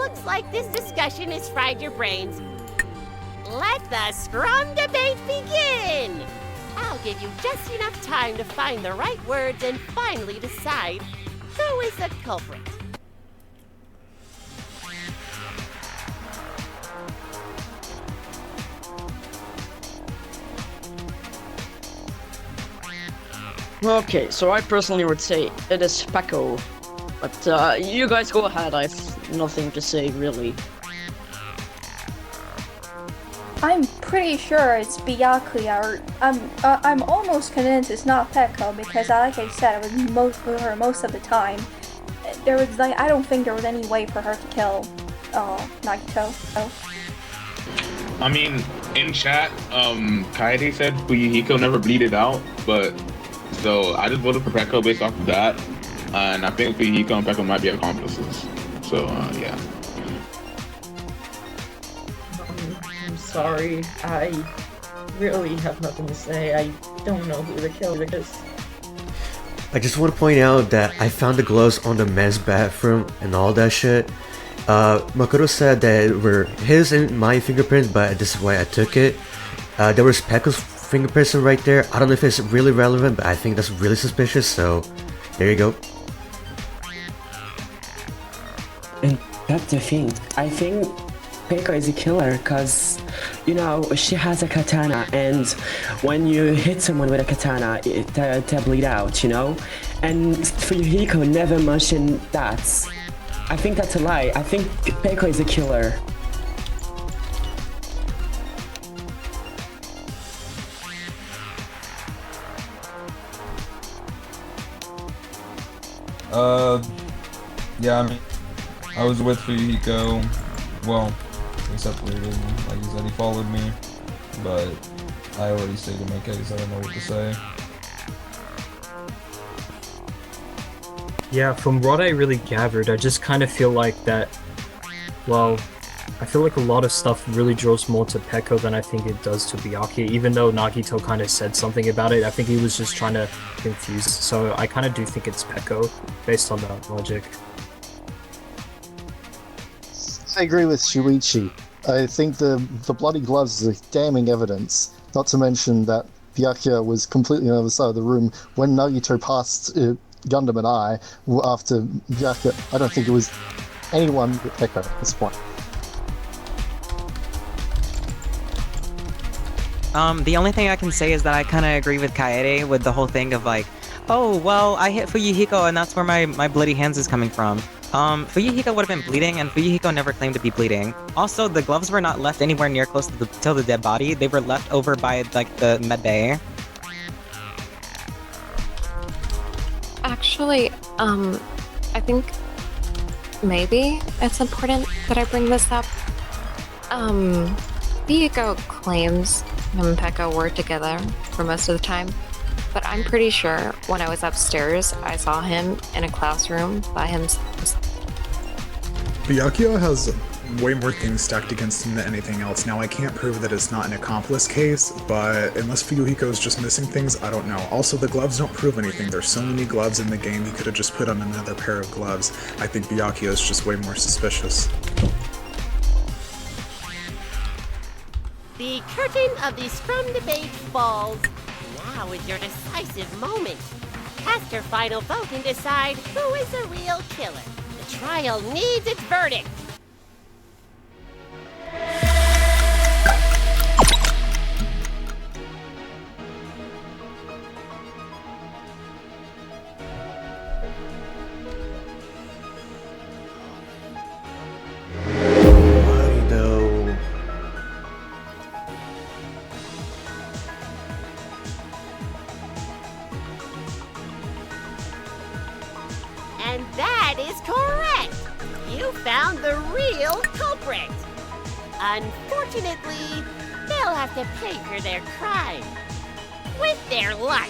looks like this discussion has fried your brains. Let the Scrum debate begin! I'll give you just enough time to find the right words and finally decide who is the culprit. Okay, so I personally would say it is Peko. But you guys go ahead, I have nothing to say really. I'm pretty sure it's Byakuya, or I'm almost convinced it's not Peko because, like I said, I was with her most of the time. There was I don't think there was any way for her to kill Nagito. So. I mean, in chat, Kaede said Fuyuhiko never bleeded out, but so I just voted for Peko based off of that, and I think Fuyuhiko and Peko might be accomplices. So yeah. I'm sorry, I really have nothing to say. I don't know who the killer is. I just want to point out that I found the gloves on the men's bathroom and all that shit. Makoto said that it were his and my fingerprints, but this is why I took it. There was Peko's fingerprints right there. I don't know if it's really relevant, but I think that's really suspicious, so there you go. And that's the thing. I think Peko is a killer because, you know, she has a katana, and when you hit someone with a katana, they bleed out, you know? And Fuyuhiko never mentioned that. I think that's a lie. I think Peko is a killer. Yeah, I mean, I was with Fuyuhiko. Well, we separated, like you said, he followed me, but I already stated my case, I don't know what to say. Yeah, from what I really gathered, I just kind of feel like that, well, I feel like a lot of stuff really draws more to Peko than I think it does to Byakuya, even though Nagito kind of said something about it. I think he was just trying to confuse, so I kind of do think it's Peko, based on that logic. I agree with Shuichi. I think the bloody gloves is damning evidence, not to mention that Byakuya was completely on the other side of the room when Nagito passed Gundam and I after Byakuya. I don't think it was anyone but Peko at this point. The only thing I can say is that I kind of agree with Kaede with the whole thing of like, oh, well, I hit Fuyuhiko and that's where my bloody hands is coming from. Fuyuhiko would have been bleeding, and Fuyuhiko never claimed to be bleeding. Also, the gloves were not left anywhere near close to the dead body. They were left over by, like, the med bay. Actually, I think maybe it's important that I bring this up. Fuyuhiko claims him and Peko were together for most of the time, but I'm pretty sure when I was upstairs, I saw him in a classroom by himself. Byakuya has way more things stacked against him than anything else. Now, I can't prove that it's not an accomplice case, but unless Fuyuhiko is just missing things, I don't know. Also, the gloves don't prove anything. There's so many gloves in the game, he could have just put on another pair of gloves. I think Byakuya is just way more suspicious. The curtain of the Scrum debate falls. Now is your decisive moment. Cast your final vote and decide who is the real killer. The trial needs its verdict. Why though? And that is correct. You found the real culprit. Unfortunately, they'll have to pay for their crime with their life.